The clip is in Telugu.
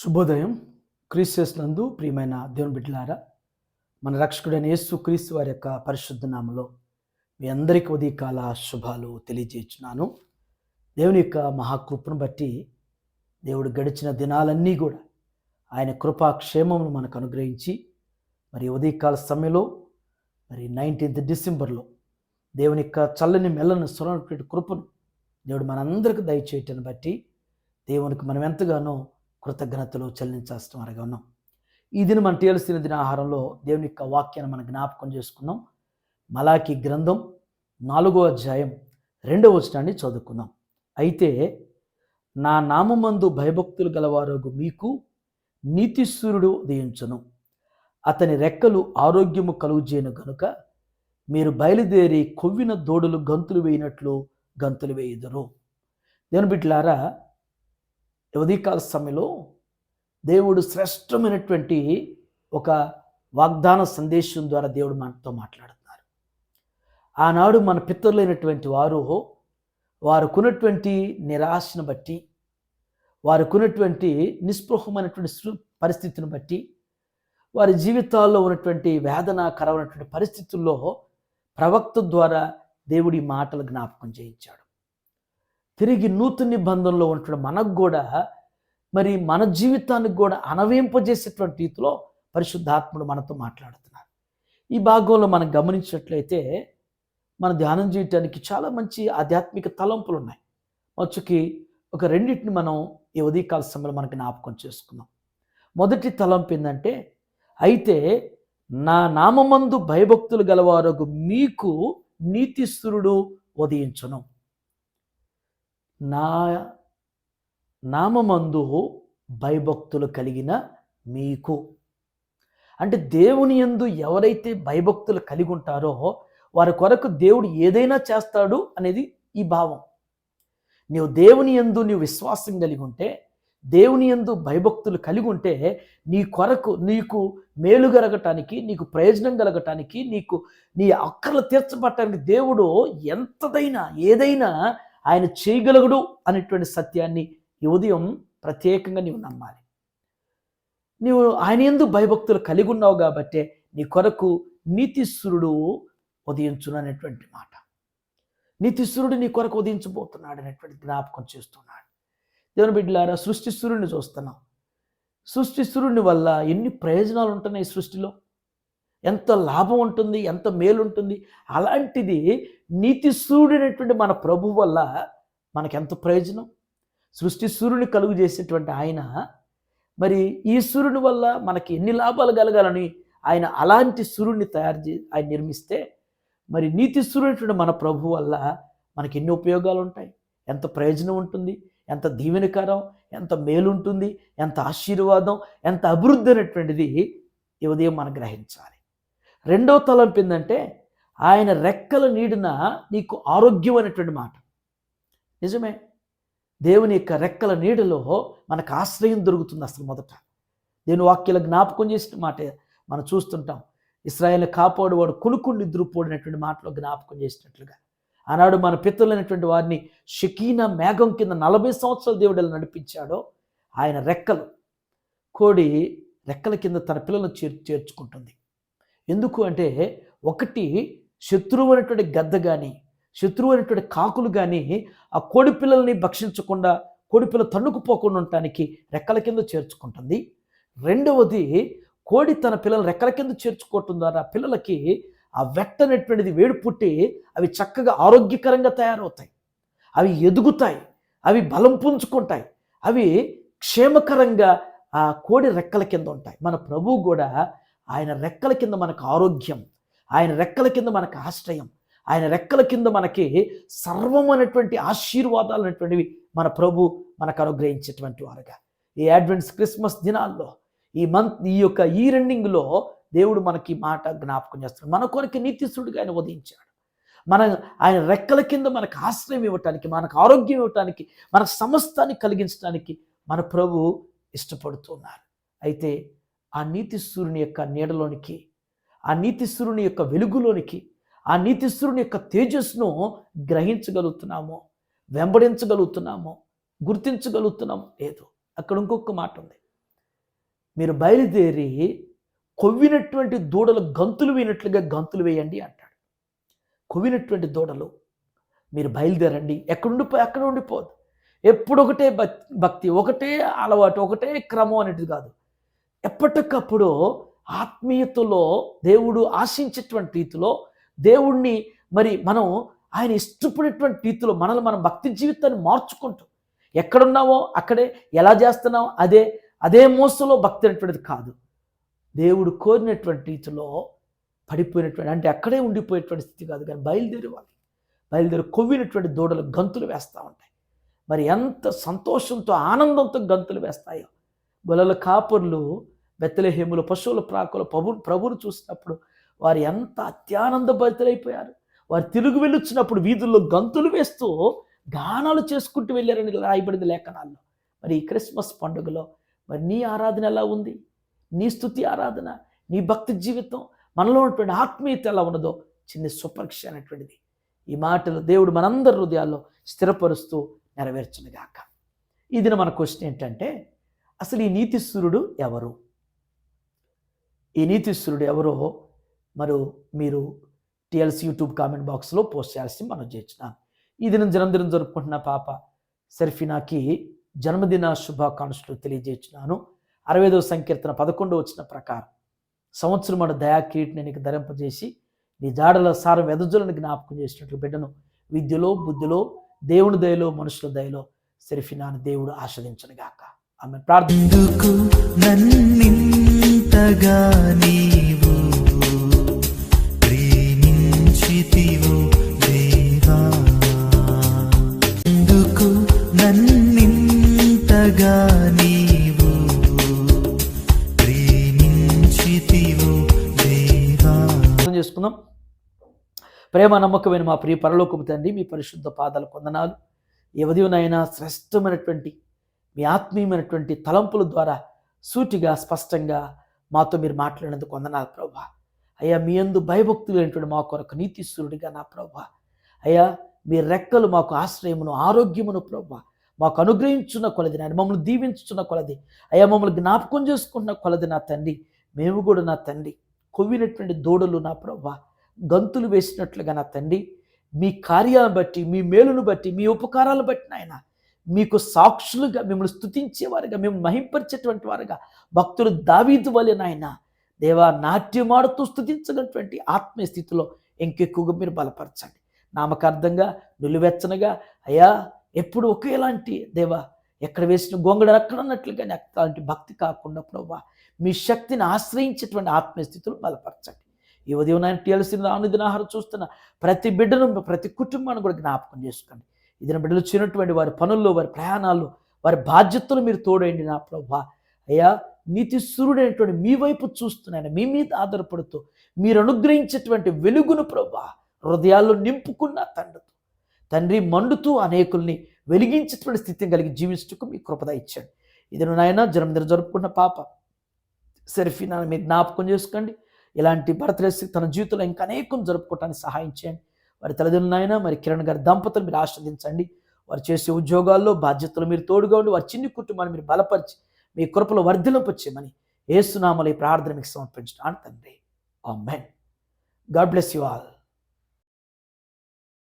శుభోదయం. క్రీస్తు ప్రియమైన దేవుని బిడ్డలారా, మన రక్షకుడైన యేసు క్రీస్తు వారి యొక్క పరిశుద్ధ నామములో మీ అందరికీ ఉదయకాల శుభాలు తెలియజేస్తున్నాను. దేవుని యొక్క మహాకృపను బట్టి దేవుడు గడిచిన దినాలన్నీ కూడా ఆయన కృపాక్షేమమును మనకు అనుగ్రహించి మరి ఉదయకాల సమయంలో 19th డిసెంబర్లో దేవుని యొక్క చల్లని మెల్లని స్వరమైనటువంటి కృపను దేవుడు మనందరికీ దయచేయటాన్ని బట్టి దేవునికి మనం ఎంతగానో కృతజ్ఞతలు చెల్లించాల్సిన వారిగా ఉన్నాం. ఈ దినం మనం తేల్సిన దిన ఆహారంలో దేవుని యొక్క వాక్యాన్ని మనం జ్ఞాపకం చేసుకున్నాం. మలాకి గ్రంథం 4వ అధ్యాయం 2వ వచనాన్ని చదువుకుందాం. అయితే నా నామమందు భయభక్తులు గలవారగు మీకు నీతిసూర్యుడు ఉదయించును, అతని రెక్కలు ఆరోగ్యము కలుగుజేయను గనుక మీరు బయలుదేరి కొవ్విన దూడలు గంతులు వేయినట్లు గంతులు వేయుదురు. దేవుని బిడ్డలారా, ఉదయకాల సమయంలో దేవుడు శ్రేష్టమైనటువంటి ఒక వాగ్దాన సందేశం ద్వారా దేవుడు మనతో మాట్లాడుతున్నారు. ఆనాడు మన పితరులైనటువంటి వారుకున్నటువంటి నిరాశను బట్టి, వారుకున్నటువంటి నిస్పృహమైనటువంటి పరిస్థితిని బట్టి, వారి జీవితాల్లో ఉన్నటువంటి వేదనాకరమైనటువంటి పరిస్థితుల్లో ప్రవక్త ద్వారా దేవుడి మాటలు జ్ఞాపకం చేయించాడు. తిరిగి నూతన నిబంధనలో ఉంటున్న మనకు కూడా మరి మన జీవితానికి కూడా అనవింపజేసేటువంటి రీతిలో పరిశుద్ధాత్ముడు మనతో మాట్లాడుతున్నారు. ఈ భాగంలో మనం గమనించినట్లయితే మన ధ్యానం చేయటానికి చాలా మంచి ఆధ్యాత్మిక తలంపులు ఉన్నాయి. వచ్చుకి ఒక రెండింటిని మనం ఈ ఉదయకాల సమయంలో మనకు జ్ఞాపకం చేసుకుందాం. మొదటి తలంపు ఏంటంటే, అయితే నా నామమందు భయభక్తులు గలవారగు మీకు నీతిసూర్యుడు ఉదయించును. నా నామమందు భయభక్తులు కలిగిన మీకు అంటే దేవుని యందు ఎవరైతే భయభక్తులు కలిగి ఉంటారో వారి కొరకు దేవుడు ఏదైనా చేస్తాడు అనేది ఈ భావం. నీవు దేవుని యందు నీవు విశ్వాసం కలిగి ఉంటే, దేవుని యందు భయభక్తులు కలిగి ఉంటే నీ కొరకు నీకు మేలు కలగటానికి, నీకు ప్రయోజనం కలగటానికి, నీ అక్కర్లు తీర్చబడటానికి దేవుడు ఎంతదైనా ఏదైనా ఆయన చేయగలగుడు అనేటువంటి సత్యాన్ని ఈ ఉదయం ప్రత్యేకంగా నీవు నమ్మాలి. నీవు ఆయన యందు భయభక్తులు కలిగి ఉన్నావు కాబట్టే నీ కొరకు నీతిసూర్యుడు ఉదయించును అనేటువంటి మాట. నీతిసూర్యుడు నీ కొరకు ఉదయించబోతున్నాడు అనేటువంటి జ్ఞాపకం చేస్తున్నాడు. దేవుని బిడ్డలారా, సృష్టి సూర్యుడిని చూస్తున్నాం. సృష్టి సూర్యుని వల్ల ఎన్ని ప్రయోజనాలు ఉంటున్నాయి, సృష్టిలో ఎంత లాభం ఉంటుంది, ఎంత మేలు ఉంటుంది. అలాంటిది నీతి సూర్యుడైనటువంటి మన ప్రభు వల్ల మనకెంత ప్రయోజనం. సృష్టి సూర్యుని కలుగు చేసేటువంటి ఆయన మరి ఈ సూర్యుని వల్ల మనకి ఎన్ని లాభాలు కలగాలని ఆయన అలాంటి సూర్యుడిని ఆయన నిర్మిస్తే, మరి నీతి సూర్యుడైనటువంటి మన ప్రభు వల్ల మనకి ఎన్ని ఉపయోగాలు ఉంటాయి, ఎంత ప్రయోజనం ఉంటుంది, ఎంత దీవెనకరం, ఎంత మేలు ఉంటుంది, ఎంత ఆశీర్వాదం, ఎంత అభివృద్ధి అనేటువంటిది ఈ ఉదయం మనం గ్రహించాలి. రెండవ తలంపు ఏంటంటే, ఆయన రెక్కల నీడున నీకు ఆరోగ్యం అనేటువంటి మాట. నిజమే, దేవుని యొక్క రెక్కల నీడలో మనకు ఆశ్రయం దొరుకుతుంది. అసలు మొదట దేవుని వాక్యాల జ్ఞాపకం చేసిన మాట మనం చూస్తుంటాం. ఇశ్రాయేలుని కాపాడువాడు కునుకుని నిద్రపోడినటువంటి మాటలో జ్ఞాపకం చేసినట్లుగా ఆనాడు మన పితరులైనటువంటి వారిని షకీనా మేఘం కింద 40 సంవత్సరాలు దేవుడు ఎలా నడిపించాడో, ఆయన కోడి రెక్కల కింద తన పిల్లలను చేర్చుకుంటుంది. ఎందుకు అంటే, ఒకటి శత్రువు అనేటువంటి గద్ద కానీ, శత్రువు అనేటువంటి కాకులు కానీ ఆ కోడి పిల్లల్ని భక్షించకుండా, కోడి పిల్లలు తన్నుకుపోకుండా ఉండటానికి రెక్కల కింద చేర్చుకుంటుంది. రెండవది, కోడి తన పిల్లలు రెక్కల కింద చేర్చుకోవటం ద్వారా పిల్లలకి ఆ వెట్టనేటువంటిది వేడి పుట్టి అవి చక్కగా ఆరోగ్యకరంగా తయారవుతాయి, అవి ఎదుగుతాయి, అవి బలం పుంజుకుంటాయి, అవి క్షేమకరంగా ఆ కోడి రెక్కల కింద ఉంటాయి. మన ప్రభువు కూడా ఆయన రెక్కల కింద మనకు ఆరోగ్యం, ఆయన రెక్కల కింద మనకు ఆశ్రయం, ఆయన రెక్కల కింద మనకి సర్వం అనేటువంటి ఆశీర్వాదాలు అనేటువంటివి మన ప్రభు మనకు అనుగ్రహించేటువంటి వారుగా ఈ అడ్వెంట్స్ క్రిస్మస్ దినాల్లో ఈ రెండింగ్లో దేవుడు మనకి మాట జ్ఞాపకం చేస్తున్నాడు. మన కొరకు నీతిసూర్యుడిగా ఆయన ఉదయించాడు. ఆయన రెక్కల కింద మనకు ఆశ్రయం ఇవ్వటానికి, మనకు ఆరోగ్యం ఇవ్వటానికి, మనకు సమస్తాన్ని కలిగించడానికి మన ప్రభు ఇష్టపడుతున్నారు. అయితే ఆ నీతిసూర్యుని యొక్క నీడలోనికి, ఆ నీతిసూర్యుని యొక్క వెలుగులోనికి, ఆ నీతిసూర్యుని యొక్క తేజస్సును గ్రహించగలుగుతున్నామో, వెంబడించగలుగుతున్నామో, గుర్తించగలుగుతున్నామో లేదు. అక్కడ ఇంకొక మాట ఉంది. మీరు బయలుదేరి కొవ్వినటువంటి దూడలు గంతులు వేయనట్లుగా గంతులు వేయండి అంటాడు. కొవ్వినటువంటి దూడలు మీరు బయలుదేరండి. అక్కడ ఉండిపోదు. ఎప్పుడు ఒకటే భక్తి, ఒకటే అలవాటు, ఒకటే క్రమం అనేది కాదు. ఎప్పటికప్పుడు ఆత్మీయతలో దేవుడు ఆశించేటువంటి రీతిలో దేవుణ్ణి మరి మనం ఆయన ఇష్టపడేటువంటి రీతిలో మనల్ని మనం భక్తి జీవితాన్ని మార్చుకుంటూ ఎక్కడున్నావో అక్కడే, ఎలా చేస్తున్నావో అదే మోసలో భక్తి అనేటువంటిది కాదు. దేవుడు కోరినటువంటి రీతిలో పడిపోయినటువంటి, అంటే అక్కడే ఉండిపోయేటువంటి స్థితి కాదు, కానీ బయలుదేరి కొవ్వినటువంటి దూడలు గంతులు వేస్తూ ఉంటాయి. మరి ఎంత సంతోషంతో ఆనందంతో గంతులు వేస్తాయో. గొల్లల కాపర్లు బెత్లెహేములో పశువుల ప్రాకులు ప్రభువును చూసినప్పుడు వారు ఎంత అత్యానంద భరితులైపోయారు. వారు తిరుగు వెళ్ళొచ్చినప్పుడు వీధుల్లో గంతులు వేస్తూ గానాలు చేసుకుంటూ వెళ్ళారని రాయబడింది లేఖనాల్లో. మరి ఈ క్రిస్మస్ పండుగలో మరి నీ ఆరాధన ఎలా ఉంది? నీ స్తుతి ఆరాధన, నీ భక్తి జీవితం, మనలో ఉన్నటువంటి ఆత్మీయత ఎలా ఉన్నదో చిన్న సుపరీక్ష అనేటువంటిది ఈ మాటలు దేవుడు మనందరి హృదయాల్లో స్థిరపరుస్తూ నెరవేర్చునుగాక. ఈ దిన మన క్వశ్చన్ ఏంటంటే, అసలు ఈ నీతిశూరుడు ఎవరు? ఈ నీతిశూరుడు ఎవరో మీరు టీఎల్సీ యూట్యూబ్ కామెంట్ బాక్స్లో పోస్ట్ చేయాల్సి మనం చేస్తున్నాం. ఈ దినం జన్మదినం జరుపుకుంటున్న పాప సెర్ఫినాకి జన్మదిన శుభాకాంక్షలు తెలియజేస్తున్నాను. 65వ సంకీర్తన 11వ వచనం ప్రకారం, సంవత్సరం మన దయా కిరీటిని నీకు ధరింపజేసి నీ జాడల సారం వెదజులను జ్ఞాపకం చేసినట్లు బిడ్డను విద్యలో, బుద్ధిలో, దేవుని దయలో, మనుషుల దయలో సెర్ఫినాను దేవుడు ఆస్వాదించునుగాక. ఆమె ప్రార్థనకు నన్నింతగా నీవు ప్రేమించితివో దేవా, ఎందుకు నన్నింతగా నీవు ప్రేమించితివో దేవా. చేసుకుందాం. ప్రేమ నమ్మకమైన మా ప్రియ పరలోకపు తండ్రి, మీ పరిశుద్ధ పాదాల వందనాలు. ఈ ఉదయంనైనా శ్రేష్టమైనటువంటి మీ ఆత్మీయమైనటువంటి తలంపుల ద్వారా సూటిగా స్పష్టంగా మాతో మీరు మాట్లాడినందుకు వందనాలు ప్రభువా. అయ్యా, మీ యందు భయభక్తులు అయినటువంటి మా కొరకు నీతిశూరుడిగా నా ప్రభువా, అయ్యా మీ రెక్కలు మాకు ఆశ్రయమును, ఆరోగ్యమును ప్రభువా మాకు అనుగ్రహించున్న కొలది, నాయన మమ్మల్ని దీవించుతున్న కొలది, అయ్యా మమ్మల్ని జ్ఞాపకం చేసుకుంటున్న కొలది నా తండ్రి, మేము కూడా నా తండ్రి కొవ్వినటువంటి దూడలు నా ప్రభువా గంతులు వేసినట్లుగా నా తండ్రి, మీ కార్యాలను బట్టి, మీ మేలును బట్టి, మీ ఉపకారాలను బట్టి నాయన మీకు సాక్షులుగా మిమ్మల్ని స్తుతించేవారుగా, మిమ్మల్ని మహింపరిచేటువంటి వారుగా భక్తులు దావీదు వలె నాయన దేవా నాట్యమాడుతూ స్తుతించగలటువంటి ఆత్మీయ స్థితిలో ఇంకెక్కువగా మీరు బలపరచండి. నామకార్థంగా, నిలువెచ్చనగా, అయ్యా ఎప్పుడు ఒకేలాంటి దేవా ఎక్కడ వేసిన గొంగడ అక్కడ అన్నట్లుగా అలాంటి భక్తి కాకుండా ప్రభువా మీ శక్తిని ఆశ్రయించేటువంటి ఆత్మీయ స్థితిలో బలపరచండి. ఈ ఉదయం నాయన టీఎల్సీ అనుదిన ఆహారం చూస్తున్న ప్రతి బిడ్డను, ప్రతి కుటుంబాన్ని కూడా జ్ఞాపకం చేసుకోండి. ఇదిన బిడ్డలు చిన్నటువంటి వారి పనుల్లో, వారి ప్రయాణాల్లో, వారి బాధ్యతలు మీరు తోడండి నా ప్రభువా. అయ్యా నీతిశూరుడైనటువంటి మీ వైపు చూస్తున్నాయన, మీ మీద ఆధారపడుతూ మీరు అనుగ్రహించేటువంటి వెలుగును ప్రభువా హృదయాల్లో నింపుకున్న తండ్రి మండుతూ అనేకుల్ని వెలిగించేటువంటి స్థితిని కలిగి జీవించటకు మీ కృపద ఇచ్చాడు. ఇది నాయన జన్మదినం జరుపుకున్న పాప సెర్ఫినా మీరు జ్ఞాపకం చేసుకోండి. ఇలాంటి బర్త్డేస్ తన జీవితంలో ఇంకా అనేకం జరుపుకోవడానికి సహాయం చేయండి. వారి తల్లిదండ్రులైనా మరి కిరణ్ గారి దంపతులు మీరు ఆస్వాదించండి. వారు చేసే ఉద్యోగాల్లో బాధ్యతలు మీరు తోడుగా ఉండి వారి చిన్ని కుటుంబాన్ని మీరు బలపరిచి మీ కృపలో వర్ధిల్లింపచేయమని యేసు నామములో ఈ ప్రార్థన మీకు సమర్పించుతాను తండ్రి. Amen. God bless you all.